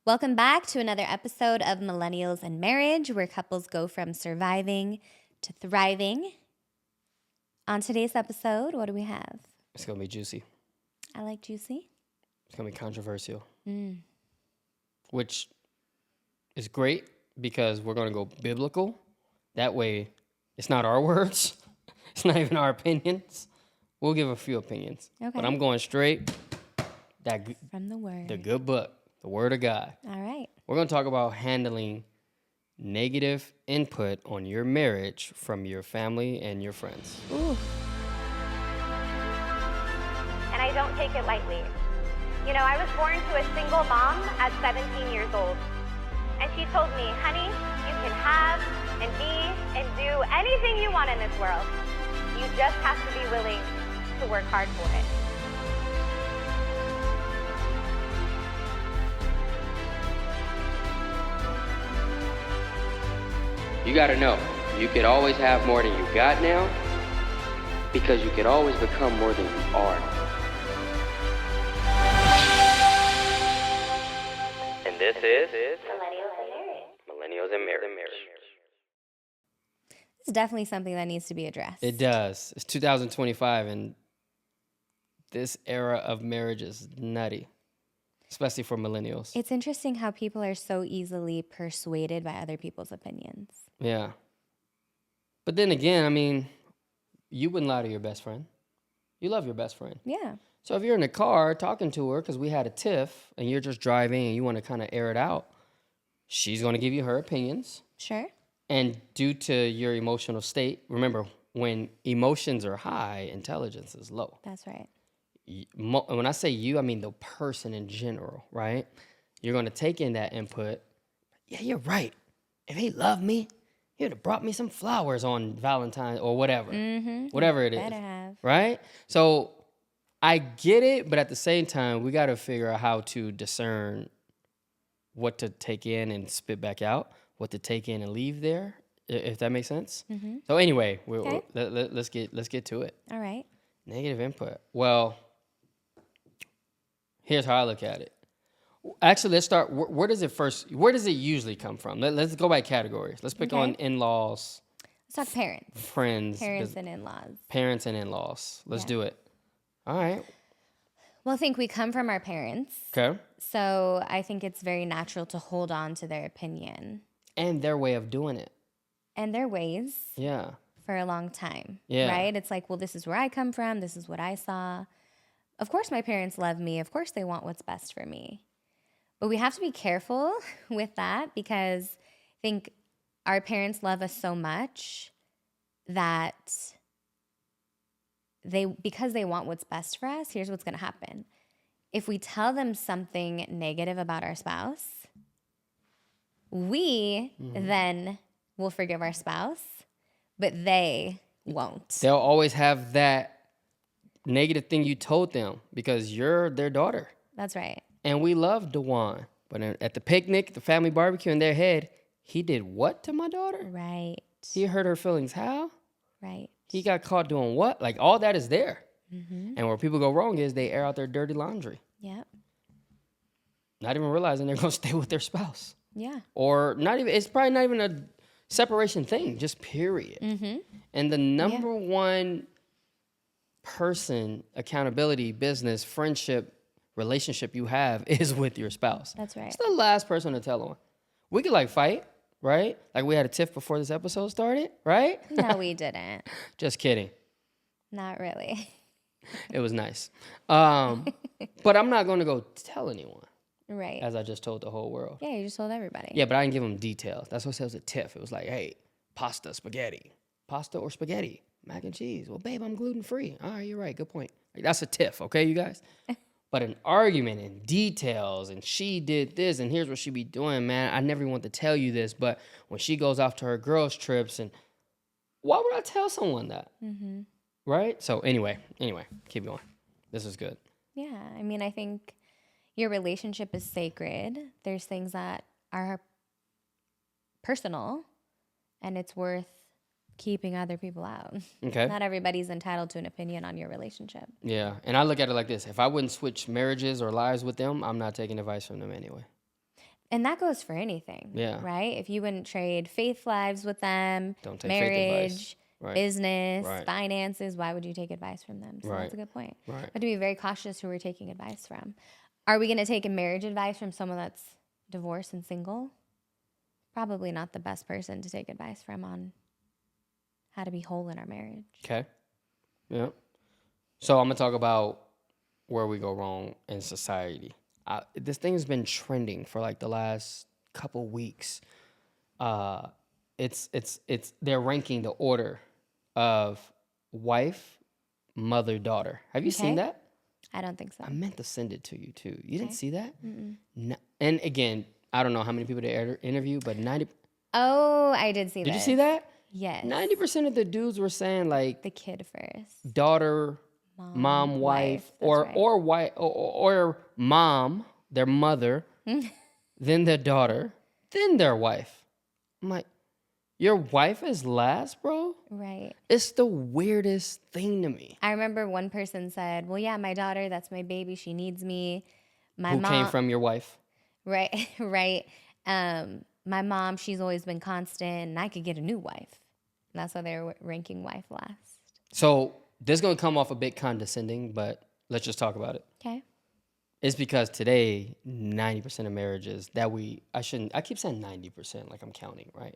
Welcome back to another episode of Millennials and Marriage, where couples go from surviving to thriving. On today's episode, what do we have? It's going to be juicy. I like juicy. It's going to be controversial. Which is great because we're going to go biblical. That way, it's not our words. It's not even our opinions. We'll give a few opinions. Okay. But I'm going straight From the Word. the good book, the Word of God. All right. We're going to talk about handling negative input on your marriage from your family and your friends. Ooh. And I don't take it lightly. You know, I was born to a single mom at 17 years old. And she told me, honey, you can have and be and do anything you want in this world. You just have to be willing to work hard for it. You got to know, you could always have more than you got now because you could always become more than you are. And this is Millennials and Marriage. It's definitely something that needs to be addressed. It does. It's 2025, and this era of marriage is nutty, especially for millennials. It's interesting how people are so easily persuaded by other people's opinions. Yeah. But then again, I mean, you wouldn't lie to your best friend. You love your best friend. Yeah. So if you're in the car talking to her because we had a tiff and you're just driving and you want to kind of air it out, she's going to give you her opinions. Sure. And due to your emotional state, remember, when emotions are high, intelligence is low. That's right. When I say you, I mean the person in general, right? You're going to take in that input. Yeah, you're right. If he loved me, he would have brought me some flowers on Valentine's or whatever. Whatever it is. Better have. Right? So I get it, but at the same time, we got to figure out how to discern what to take in and spit back out, what to take in and leave there, if that makes sense. So anyway, Okay. let's get to it. All right. Negative input. Well, here's how I look at it. Actually, let's start. Where does it usually come from? Let's go by categories. Let's pick on in-laws, Let's talk parents. friends, Parents and in-laws. parents and in-laws. Let's Yeah. do it. All right. Well, I think we come from our parents. Okay. So I think it's very natural to hold on to their opinion And their way of doing it. and their ways Yeah. for a long time. Yeah. Right? It's like, well, this is where I come from. This is what I saw. Of course, my parents love me. Of course, they want what's best for me. But we have to be careful with that because I think our parents love us so much that because they want what's best for us, here's what's going to happen. If we tell them something negative about our spouse, we then will forgive our spouse, but they won't. They'll always have that negative thing you told them because you're their daughter. That's right. And we love Dewan. But at the picnic, the family barbecue, in their head, he did what to my daughter? Right. He hurt her feelings how? Right. He got caught doing what? Like, all that is there. And where people go wrong is they air out their dirty laundry, Yep. not even realizing they're going to stay with their spouse. Yeah. Or not even, it's probably not even a separation thing, just period. And the number one person, accountability, business, friendship, relationship you have is with your spouse. That's right. It's the last person to tell on. We could like fight, right? Like we had a tiff before this episode started, right? No, we didn't. Just kidding. Not really. It was nice. But I'm not going to go tell anyone, Right. as I just told the whole world. Yeah, you just told everybody. Yeah, but I didn't give them details. That's what it was a tiff. It was like, hey, pasta, spaghetti. Pasta or spaghetti? Mac and cheese. Well, babe, I'm gluten-free. All right, you're right. Good point. Like, that's a tiff, okay, you guys? But an argument and details and she did this and here's what she be doing, man. I never want to tell you this, but when she goes off to her girls' trips, and why would I tell someone that? Right? So anyway, keep going. This is good. Yeah. I mean, I think your relationship is sacred. There's things that are personal and it's worth keeping other people out. Okay. Not everybody's entitled to an opinion on your relationship. Yeah. And I look at it like this. If I wouldn't switch marriages or lives with them, I'm not taking advice from them anyway. And that goes for anything. Yeah. Right? If you wouldn't trade faith lives with them, Don't take fake advice. marriage, Right. business, Right. finances, why would you take advice from them? So Right. that's a good point. Right. We have to be very cautious who we're taking advice from. Are we going to take a marriage advice from someone that's divorced and single? Probably not the best person to take advice from on how to be whole in our marriage. Okay. Yeah. So I'm going to talk about where we go wrong in society. This thing has been trending for like the last couple weeks. It's they're ranking the order of wife, mother, daughter. Have you seen Okay. that? I don't think so. I meant to send it to you too. You didn't Okay. see that? No, and again, I don't know how many people they interviewed, but 90. Oh, I did see that. Did you see that? Yes. 90% of the dudes were saying like The kid first. daughter, mom, wife, that's or right. or wife or mom, their mother, then their daughter, then their wife. I'm like, your wife is last, bro? Right. It's the weirdest thing to me. I remember one person said, well, yeah, my daughter, that's my baby. She needs me. My Who mom, came from your wife? right, right. My mom, she's always been constant, and I could get a new wife. And that's why they're ranking wife last. So this is gonna come off a bit condescending, but let's just talk about it. Okay. It's because today, 90% of marriages that I keep saying 90% like I'm counting, right?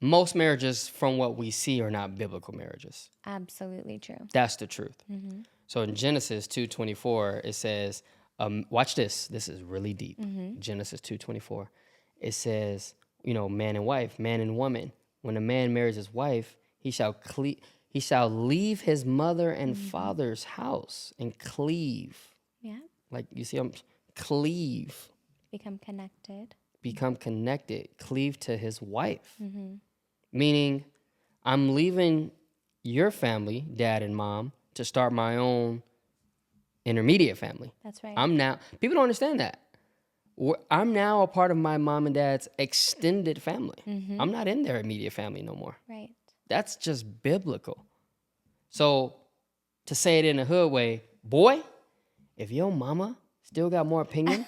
Most marriages from what we see are not biblical marriages. Absolutely true. That's the truth. So in Genesis 2:24, it says, watch this. This is really deep. Genesis 2:24. It says, man and wife, man and woman. When a man marries his wife, he shall leave his mother and father's house and cleave. Yeah. Like you see, cleave, Become connected. become connected, cleave to his wife. Meaning, I'm leaving your family, dad and mom, to start my own intermediate family. That's right. People don't understand that. I'm now a part of my mom and dad's extended family. I'm not in their immediate family no more. Right. That's just biblical. So to say it in a hood way, boy, if your mama still got more opinion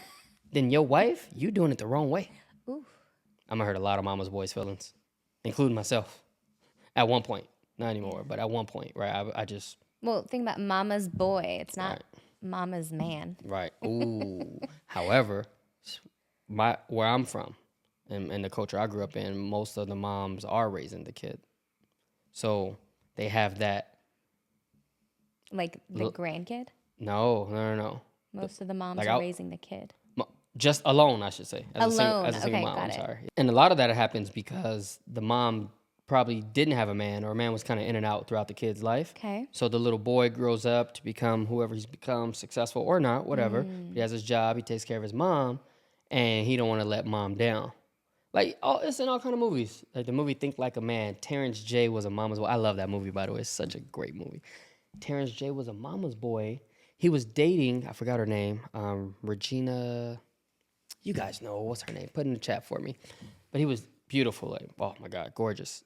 than your wife, you doing it the wrong way. Ooh. I'm gonna hurt a lot of mama's boys' feelings, including myself. At one point, not anymore, but at one point, right? I just Well, think about mama's boy. It's not Right. mama's man. right. Ooh. However, where I'm from, and the culture I grew up in, most of the moms are raising the kid, so they have that. Like the grandkid. No. Most of the moms like are I'll- raising the kid. Just alone, I should say. Alone. As a single Okay, mom, got I'm it. sorry. And a lot of that happens because the mom probably didn't have a man, or a man was kind of in and out throughout the kid's life. Okay. So the little boy grows up to become whoever he's become, successful or not, whatever. He has his job, he takes care of his mom, and he don't want to let mom down. Like, it's in all kind of movies. Like the movie Think Like a Man. Terrence J was a mama's boy. I love that movie, by the way. It's such a great movie. Terrence J was a mama's boy. He was dating, I forgot her name, Regina. You guys know, what's her name? Put it in the chat for me. But he was beautiful. Like, oh my God, gorgeous.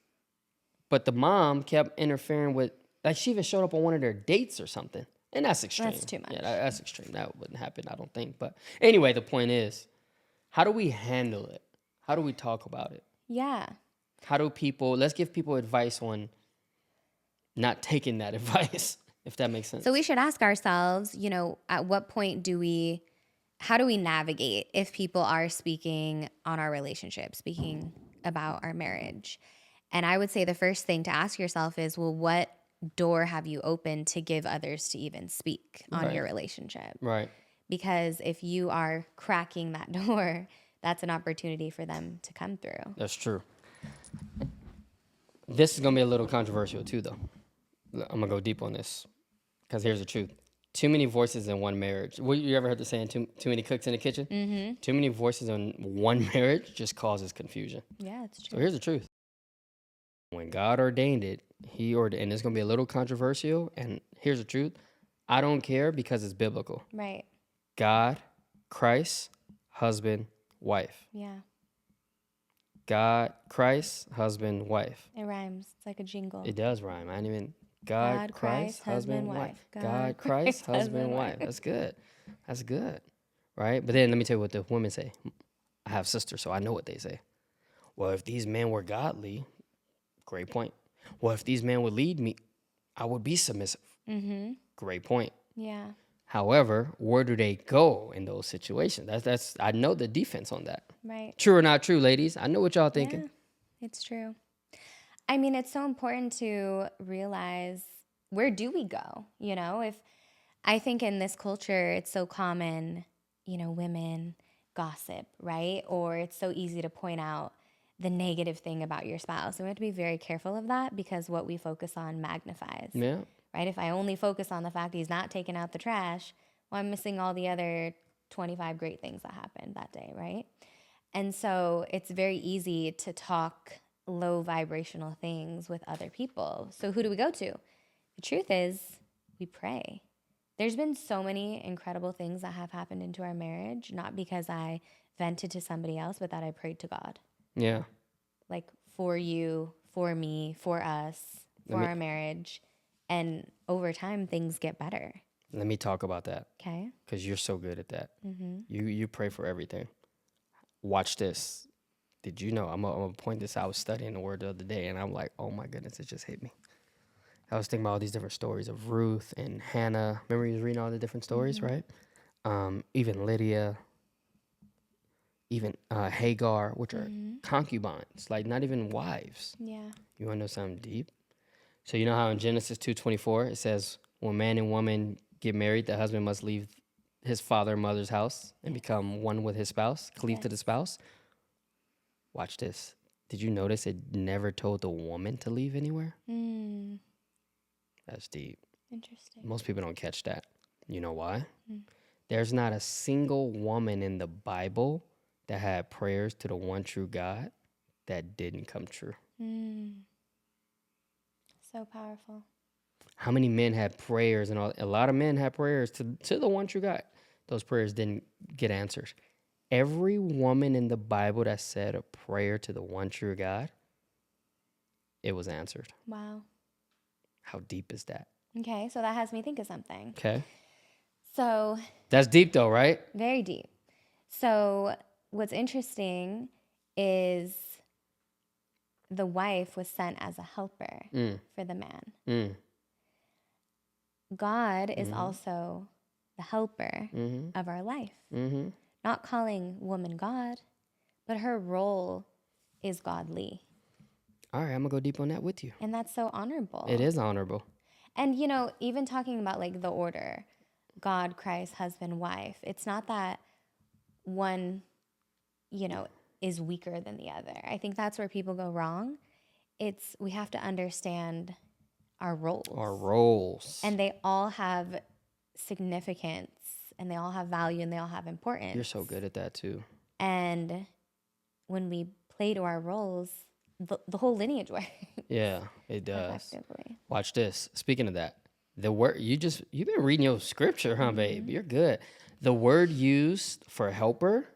But the mom kept interfering with, like, she even showed up on one of their dates or something. And that's extreme. That's too much. Yeah, that's extreme. That wouldn't happen, I don't think. But anyway, the point is, how do we handle it? How do we talk about it? Yeah. Let's give people advice on not taking that advice, if that makes sense. So we should ask ourselves, at what point how do we navigate if people are speaking on our relationship, speaking about our marriage? And I would say the first thing to ask yourself is, well, what door have you opened to give others to even speak on Right. your relationship? Right. Because if you are cracking that door, that's an opportunity for them to come through. That's true. This is going to be a little controversial too, though. I'm going to go deep on this because here's the truth. Too many voices in one marriage. You ever heard the saying, too many cooks in the kitchen? Mm-hmm. Too many voices in one marriage just causes confusion. Yeah, it's true. So here's the truth. When God ordained it, and it's going to be a little controversial, and here's the truth. I don't care because it's biblical. Right. God, Christ, husband, wife. Yeah. God, Christ, husband, wife. It rhymes. It's like a jingle. It does rhyme. I didn't even. God, Christ, husband, wife. God, Christ, husband, wife. That's good. That's good. Right? But then let me tell you what the women say. I have sisters, so I know what they say. Well, if these men were godly, great point. Well, if these men would lead me, I would be submissive. Great point. Yeah. However, where do they go in those situations? That's I know the defense on that. Right. True or not true, ladies? I know what y'all thinking. Yeah, it's true. I mean, it's so important to realize, where do we go? You know, if I think in this culture, it's so common, you know, women gossip, right? Or it's so easy to point out the negative thing about your spouse. And we have to be very careful of that, because what we focus on magnifies, Yeah. right? If I only focus on the fact he's not taking out the trash, well, I'm missing all the other 25 great things that happened that day, right? And so it's very easy to talk low vibrational things with other people. So who do we go to? The truth is, we pray. There's been so many incredible things that have happened into our marriage, not because I vented to somebody else, but that I prayed to God. Yeah. Like, for you, for me, for us, for our marriage. And over time, things get better. Let me talk about that, Okay? because you're so good at that. You pray for everything. Watch this. Did you know? I'm gonna point this out. I was studying the word the other day, and I'm like, oh my goodness, it just hit me. I was thinking about all these different stories of Ruth and Hannah. Remember, you was reading all the different stories, right? Even Lydia, even Hagar, which are concubines, like not even wives. Yeah. You want to know something deep? So you know how in Genesis 2:24 it says, when man and woman get married, the husband must leave his father and mother's house and become one with his spouse, cleave to the spouse. Watch this. Did you notice it never told the woman to leave anywhere? That's deep. Interesting. Most people don't catch that. You know why? There's not a single woman in the Bible that had prayers to the one true God that didn't come true. So powerful. How many men had prayers, and a lot of men had prayers to the one true God. Those prayers didn't get answered. Every woman in the Bible that said a prayer to the one true God, it was answered. Wow. How deep is that? Okay, so that has me think of something. Okay. So, That's deep though, right? very deep. So, what's interesting is the wife was sent as a helper for the man. God is also the helper of our life. Not calling woman God, but her role is godly. All right, I'm going to go deep on that with you. And that's so honorable. It is honorable. And, you know, even talking about like the order, God, Christ, husband, wife, it's not that one, you know, is weaker than the other. I think that's where people go wrong. It's, we have to understand our roles. Our roles. And they all have significance, and they all have value, and they all have importance. You're so good at that too. And when we play to our roles, the whole lineage works. Yeah, it does. Effectively. Watch this. Speaking of that, the word you've been reading your scripture, huh, babe? You're good. The word used for helper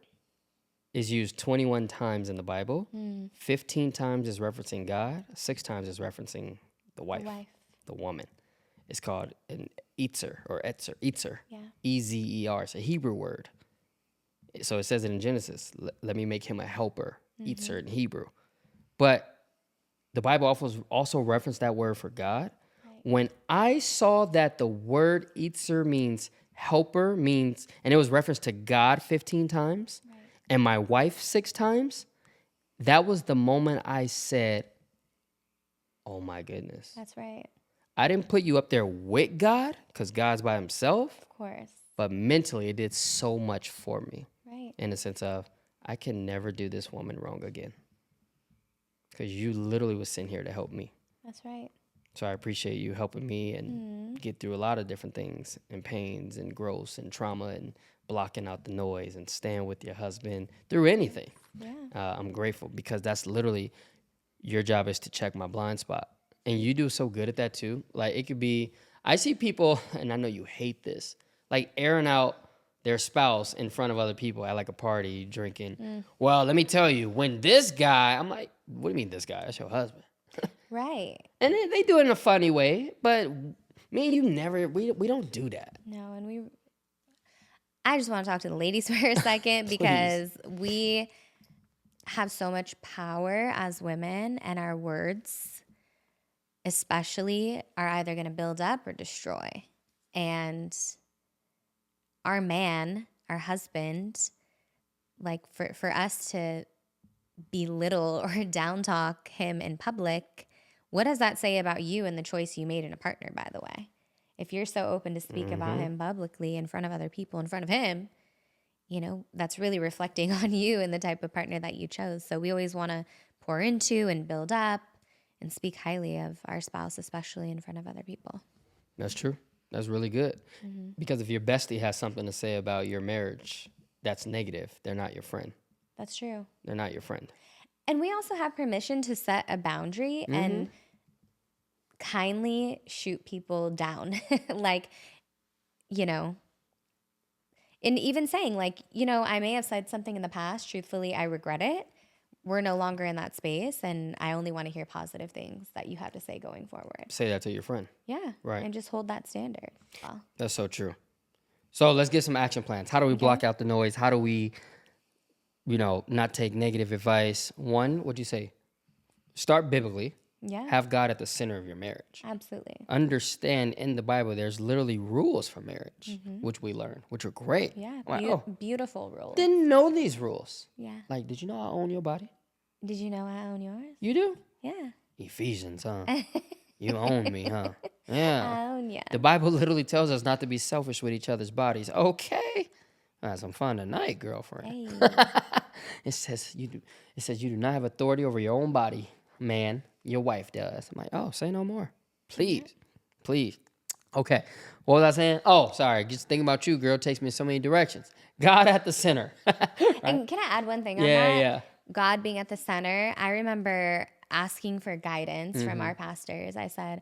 is used 21 times in the Bible. 15 times is referencing God. 6 times is referencing the wife, the woman. It's called an etzer or etzer. Yeah. E-Z-E-R. It's a Hebrew word. So it says it in Genesis. Let me make him a helper. Etzer in Hebrew. But the Bible also referenced that word for God. Right. When I saw that the word etzer means helper, and it was referenced to God 15 times, right, and my wife 6 times, that was the moment I said, oh my goodness. That's right. I didn't put you up there with God, because God's by himself. Of course. But mentally, it did so much for me. Right. In the sense of, I can never do this woman wrong again. Because you literally was sitting here to help me. That's right. So I appreciate you helping me and get through a lot of different things and pains and growths and trauma and blocking out the noise and staying with your husband through anything. Yeah. I'm grateful, because that's literally your job, is to check my blind spot. And you do so good at that too. Like, it could be, I see people, and I know you hate this, like airing out their spouse in front of other people at like a party drinking. Well, let me tell you, when this guy, I'm like, what do you mean this guy? That's your husband. Right. And they do it in a funny way, but me and you never, we don't do that. No, and I just want to talk to the ladies for a second because we have so much power as women, and our words, especially, are either going to build up or destroy. And our man, our husband, like for us to belittle or down talk him in public, what does that say about you and the choice you made in a partner, by the way? If you're so open to speak about him publicly in front of other people, in front of him, you know, that's really reflecting on you and the type of partner that you chose. So we always want to pour into and build up and speak highly of our spouse, especially in front of other people. That's true. That's really good. Because if your bestie has something to say about your marriage that's negative, they're not your friend. That's true. They're not your friend. And we also have permission to set a boundary and kindly shoot people down. Like, you know, and even saying, like, you know, I may have said something in the past. Truthfully, I regret it. We're no longer in that space, and I only want to hear positive things that you have to say going forward. Say that to your friend. Yeah. Right. And just hold that standard. Well, That's so true. So let's get some action plans. How do we block out the noise? How do we, you know, not take negative advice? One, what'd you say? Start biblically. yeah. Have God at the center of your marriage. Absolutely. Understand in the Bible, there's literally rules for marriage, which we learn, which are great. Yeah. Wow. Beautiful rules. Didn't know these rules. Yeah. Like, did you know I own your body? Did you know I own yours? You do? Yeah. Ephesians, huh? You own me, huh? Yeah. I own you. The Bible literally tells us not to be selfish with each other's bodies. Okay. Have some fun tonight, girlfriend. Hey. It says you do not have authority over your own body, man. Your wife does. I'm like, oh, say no more. Please. Please. Okay. What was I saying? Oh, sorry. Just thinking about you, girl, takes me in so many directions. God at the center. And can I add one thing on Yeah, that? yeah. God being at the center. I remember asking for guidance from our pastors. I said,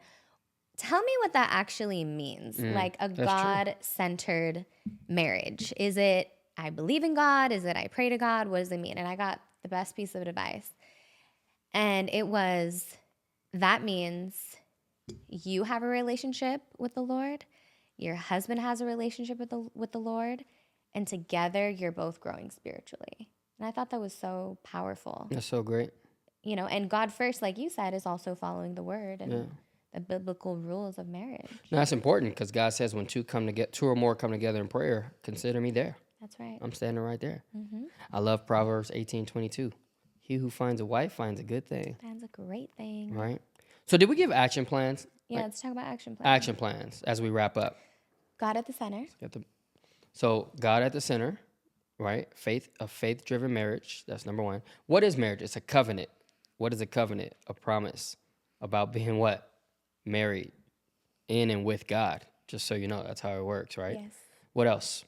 tell me what that actually means. Like a true. God-centered marriage. Is it I believe in God? Is it I pray to God? What does it mean? And I got the best piece of advice. And it was, that means you have a relationship with the Lord, your husband has a relationship with the Lord, and together you're both growing spiritually. And I thought that was so powerful. That's so great. You know, and God first, like you said, is also following the word and the biblical rules of marriage. No, that's important because God says when two or more come together in prayer, consider me there. That's right. I'm standing right there. I love Proverbs 18:22. He who finds a wife finds a good thing. That's a great thing. Right? So did we give action plans? Yeah, let's talk about action plans. Action plans as we wrap up. God at the center. So God at the center, right? A faith-driven marriage. That's number one. What is marriage? It's a covenant. What is a covenant? A promise about being what? Married in and with God. Just so you know, that's how it works, right? Yes. What else?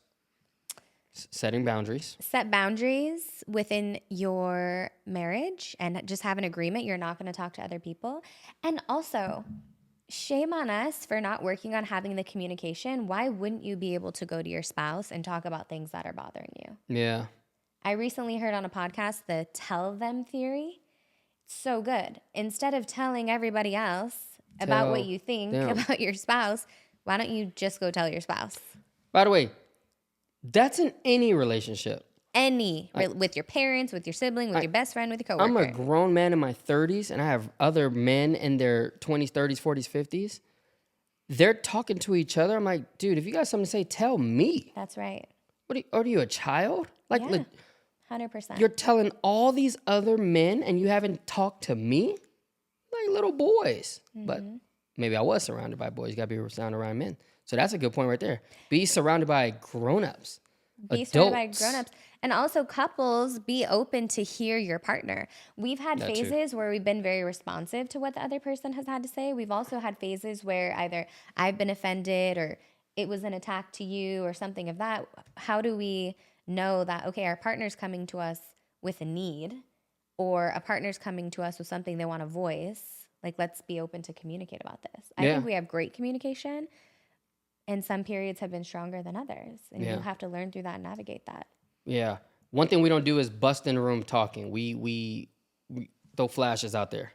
Setting boundaries. Set boundaries within your marriage and just have an agreement. You're not going to talk to other people. And also, shame on us for not working on having the communication. Why wouldn't you be able to go to your spouse and talk about things that are bothering you? Yeah. I recently heard on a podcast the tell them theory. It's so good. Instead of telling everybody else about what you think about your spouse, why don't you just go tell your spouse? By the way, that's in any relationship. With your parents, with your sibling, with your best friend, with your coworker. I'm a grown man in my 30s, and I have other men in their 20s, 30s, 40s, 50s. They're talking to each other. I'm like, dude, if you got something to say, tell me. That's right. Are you a child? Like, Yeah, 100%. you're telling all these other men, and you haven't talked to me? Like little boys. But maybe I was surrounded by boys. You got to be surrounded around men. So that's a good point right there. Be surrounded by grown-ups. Be surrounded by grown-ups. And also couples, be open to hear your partner. We've had phases where we've been very responsive to what the other person has had to say. We've also had phases where either I've been offended or it was an attack to you or something of that. How do we know that, okay, our partner's coming to us with a need or a partner's coming to us with something they want to voice? Like, let's be open to communicate about this. I think we have great communication. And some periods have been stronger than others. And you have to learn through that and navigate that. Yeah. One thing we don't do is bust in the room talking. We throw flashes out there.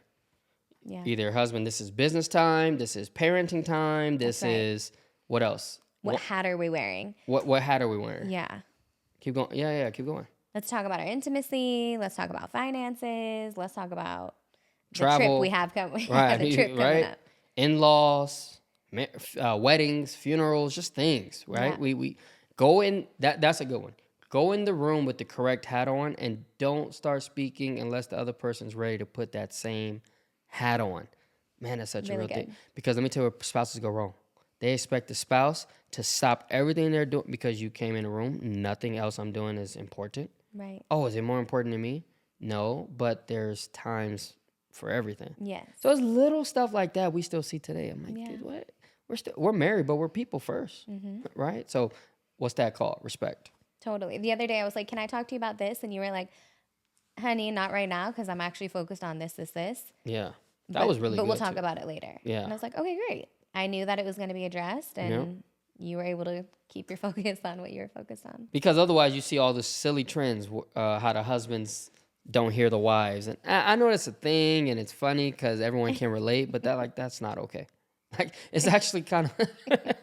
Yeah. Either husband, this is business time. This is parenting time. This is, what else? What hat are we wearing? What hat are we wearing? Yeah. Keep going. Yeah, keep going. Let's talk about our intimacy. Let's talk about finances. Let's talk about the Travel. trip we have coming. Right, the trip coming right. up. In-laws, weddings, funerals, just things, right? Yeah. We go in. That's a good one. Go in the room with the correct hat on, and don't start speaking unless the other person's ready to put that same hat on. Man, that's such a Really real thing. good. Because let me tell you where spouses go wrong. They expect the spouse to stop everything they're doing because you came in the room. Nothing else I'm doing is important. Right. Oh, is it more important to me? No, but there's times for everything. Yes. So it's little stuff like that we still see today. I'm like, Yeah. dude, what? We're married, but we're people first, right? So what's that called? Respect. Totally. The other day I was like, can I talk to you about this? And you were like, honey, not right now because I'm actually focused on this. Yeah, that was really But good we'll talk too. about it later. Yeah. And I was like, okay, great. I knew that it was going to be addressed and you were able to keep your focus on what you were focused on. Because otherwise you see all the silly trends, how the husbands don't hear the wives. And I know it's a thing and it's funny because everyone can relate, but that's not okay. Like, it's actually kind of, and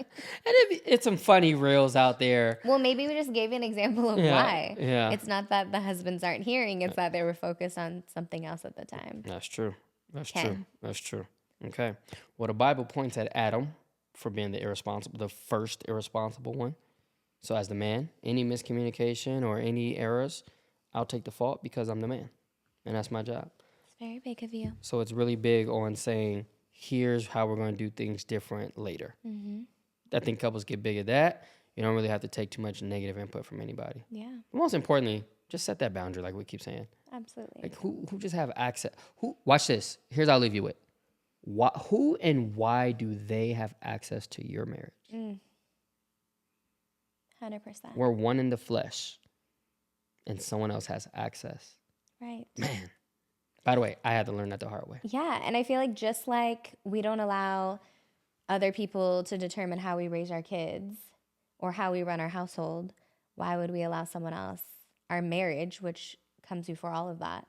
it's some funny reels out there. Well, maybe we just gave you an example of why. Yeah. It's not that the husbands aren't hearing, it's that they were focused on something else at the time. That's true. That's true. Ken. That's true. Okay. Well, the Bible points at Adam for being the first irresponsible one. So as the man, any miscommunication or any errors, I'll take the fault because I'm the man. And that's my job. It's very big of you. So it's really big on saying, here's how we're going to do things different later. I think couples get big at that. You don't really have to take too much negative input from anybody. Yeah, But most importantly, just set that boundary like we keep saying. absolutely. Like who just have access? Watch this. Here's what I'll leave you with. Who and why do they have access to your marriage? 100%. We're one in the flesh, and someone else has access. Right. Man. By the way, I had to learn that the hard way. Yeah, and I feel like just like we don't allow other people to determine how we raise our kids or how we run our household, why would we allow someone else, our marriage, which comes before all of that,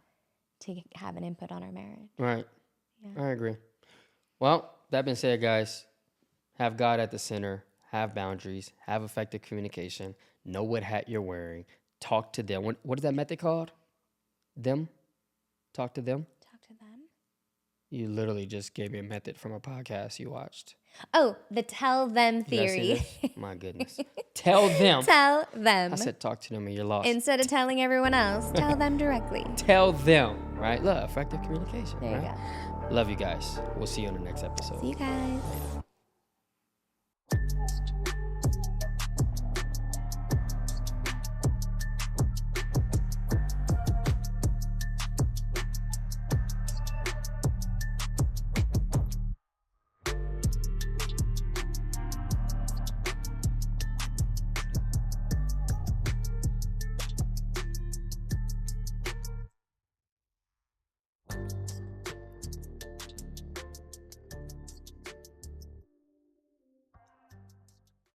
to have an input on our marriage? Right. Yeah. I agree. Well, that being said, guys, have God at the center, have boundaries, have effective communication, know what hat you're wearing, talk to them. What is that method called? Them? Talk to them? Talk to them. You literally just gave me a method from a podcast you watched. Oh, the tell them Did I say theory. this? My goodness. Tell them. Tell them. I said talk to them and you're lost. Instead of telling everyone else, tell them directly. Tell them, right? Look, effective communication. There you right? go. Love you guys. We'll see you on the next episode. See you guys.